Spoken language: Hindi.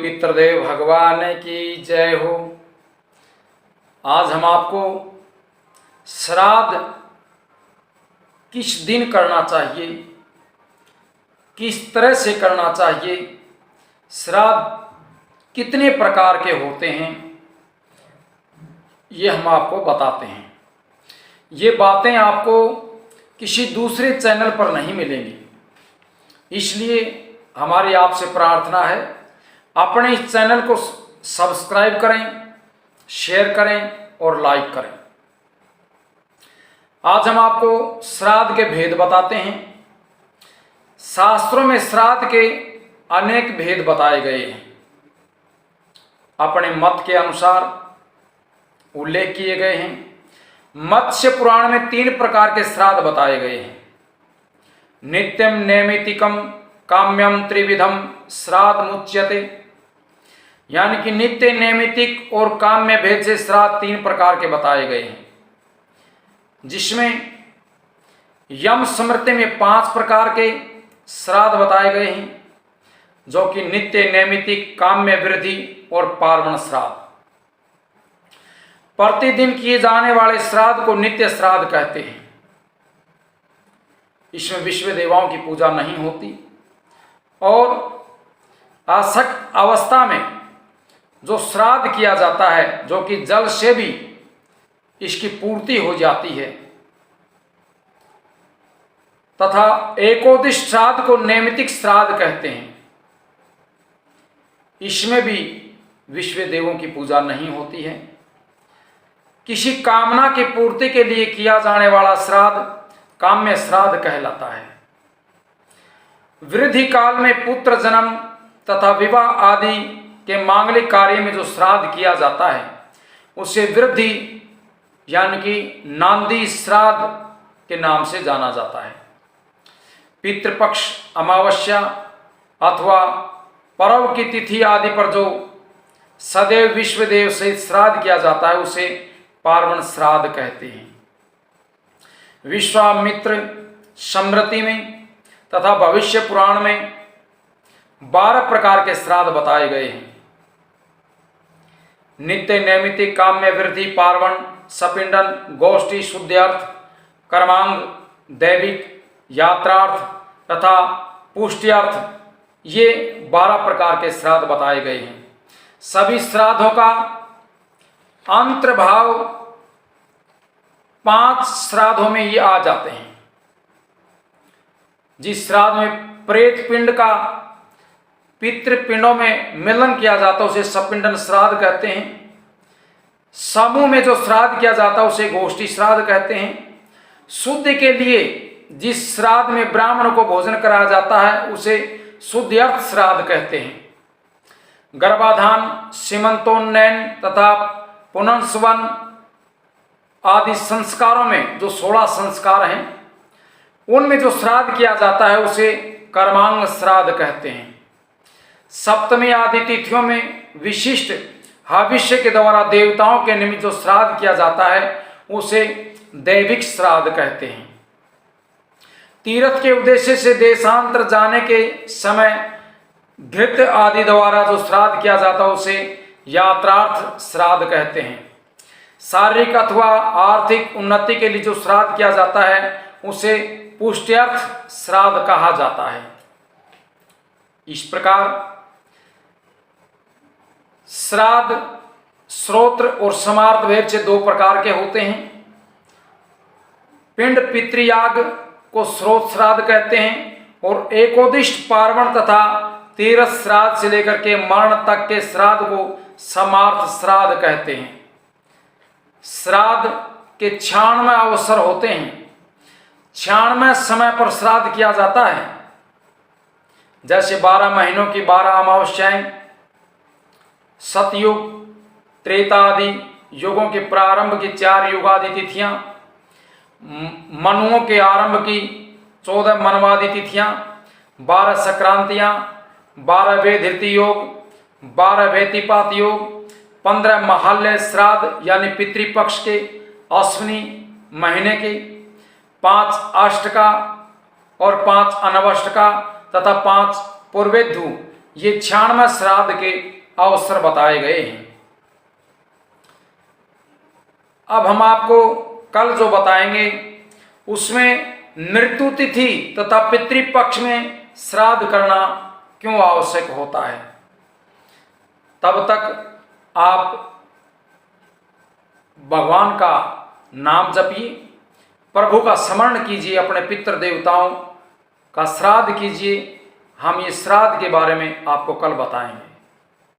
पितृदेव भगवान की जय हो। आज हम आपको श्राद्ध किस दिन करना चाहिए, किस तरह से करना चाहिए, श्राद्ध कितने प्रकार के होते हैं, ये हम आपको बताते हैं। ये बातें आपको किसी दूसरे चैनल पर नहीं मिलेंगी, इसलिए हमारी आपसे प्रार्थना है अपने इस चैनल को सब्सक्राइब करें, शेयर करें और लाइक करें। आज हम आपको श्राद्ध के भेद बताते हैं। शास्त्रों में श्राद्ध के अनेक भेद बताए गए हैं, अपने मत के अनुसार उल्लेख किए गए हैं। मत्स्य पुराण में 3 प्रकार के श्राद्ध बताए गए हैं। नित्यम नैमितिकम काम्यम त्रिविधम श्राद्ध मुच्यते, यानी कि नित्य, नैमितिक और काम्य भेद से श्राद्ध 3 प्रकार के बताए गए हैं, जिसमें यम स्मृति में 5 प्रकार के श्राद्ध बताए गए हैं, जो कि नित्य, नैमितिक, काम्य वृद्धि और पार्वण श्राद्ध। प्रतिदिन किए जाने वाले श्राद्ध को नित्य श्राद्ध कहते हैं। इसमें विश्व देवताओं की पूजा नहीं होती और आसक्त अवस्था में जो श्राद्ध किया जाता है, जो कि जल से भी इसकी पूर्ति हो जाती है, तथा एकोदिश श्राद्ध को नैमितिक श्राद्ध कहते हैं। इसमें भी विश्व देवों की पूजा नहीं होती है। किसी कामना की पूर्ति के लिए किया जाने वाला श्राद्ध काम्य श्राद्ध कहलाता है। वृद्धि काल में पुत्र जन्म तथा विवाह आदि के मांगलिक कार्य में जो श्राद्ध किया जाता है, उसे वृद्धि यानी कि नांदी श्राद्ध के नाम से जाना जाता है। पितृपक्ष, अमावस्या अथवा पर्व की तिथि आदि पर जो सदैव विश्वदेव से श्राद्ध किया जाता है, उसे पार्वण श्राद्ध कहते हैं। विश्वामित्र स्मृति में तथा भविष्य पुराण में 12 प्रकार के श्राद्ध बताए गए हैं। नित्य, नैमितिक, काम्य वृद्धि, पार्वण, सपिंडन, गोष्ठी, शुद्धार्थ, कर्मांग, दैविक, यात्रार्थ तथा पुष्ट्यार्थ, ये 12 प्रकार के श्राद्ध बताए गए हैं। सभी श्राद्धों का अंतर्भाव 5 श्राद्धों में ये आ जाते हैं। जिस श्राद्ध में प्रेत पिंड का पितृपिंडों में मिलन किया जाता है, उसे सपिंडन श्राद्ध कहते हैं। समूह में जो श्राद्ध किया जाता है, उसे गोष्ठी श्राद्ध कहते हैं। शुद्ध के लिए जिस श्राद्ध में ब्राह्मण को भोजन कराया जाता है, उसे शुद्धार्थ श्राद्ध कहते हैं। गर्भाधान, सीमंतोन्नयन तथा पुनर्सवन आदि संस्कारों में जो 16 संस्कार हैं, उनमें जो श्राद्ध किया जाता है, उसे कर्मांग श्राद्ध कहते हैं। सप्तमी आदि तिथियों में विशिष्ट हविष्य के द्वारा देवताओं के निमित्त जो श्राद्ध किया जाता है, उसे दैविक श्राद्ध कहते हैं। तीर्थ के उद्देश्य से देशांतर जाने के समय घृत आदि द्वारा जो श्राद्ध किया जाता है, उसे यात्रार्थ श्राद्ध कहते हैं। शारीरिक अथवा आर्थिक उन्नति के लिए जो श्राद्ध किया जाता है, उसे पुष्ट्यार्थ श्राद्ध कहा जाता है। इस प्रकार श्राद्ध श्रोत्र और समार्थ भेद से 2 प्रकार के होते हैं। पिंड पितृयाग को श्रोत श्राद्ध कहते हैं और एकोदिष्ट, पार्वण तथा तीर्थ श्राद्ध से लेकर के मरण तक के श्राद्ध को समार्थ श्राद्ध कहते हैं। श्राद्ध के 96 अवसर होते हैं। 96 समय पर श्राद्ध किया जाता है, जैसे 12 महीनों की 12 अमावस्याएं, सतयुग, त्रेता आदि युगों के प्रारंभ की 4 युगादि तिथियां, मनुओं के आरंभ की 14 मनवादि तिथियां, 12 संक्रांतियां, 12 वेधृति योग, 12 व्यतिपात योग, 15 महालय श्राद्ध यानी पितृपक्ष के अश्विनी महीने के, 5 अष्टका और 5 अनवष्टका तथा 5 पूर्वेधु ये 96 श्राद्ध के अवसर बताए गए हैं। अब हम आपको कल जो बताएंगे उसमें मृत्यु तिथि तथा पितृपक्ष में श्राद्ध करना क्यों आवश्यक होता है। तब तक आप भगवान का नाम जपिए, प्रभु का स्मरण कीजिए, अपने पितृ देवताओं का श्राद्ध कीजिए। हम ये श्राद्ध के बारे में आपको कल बताएंगे।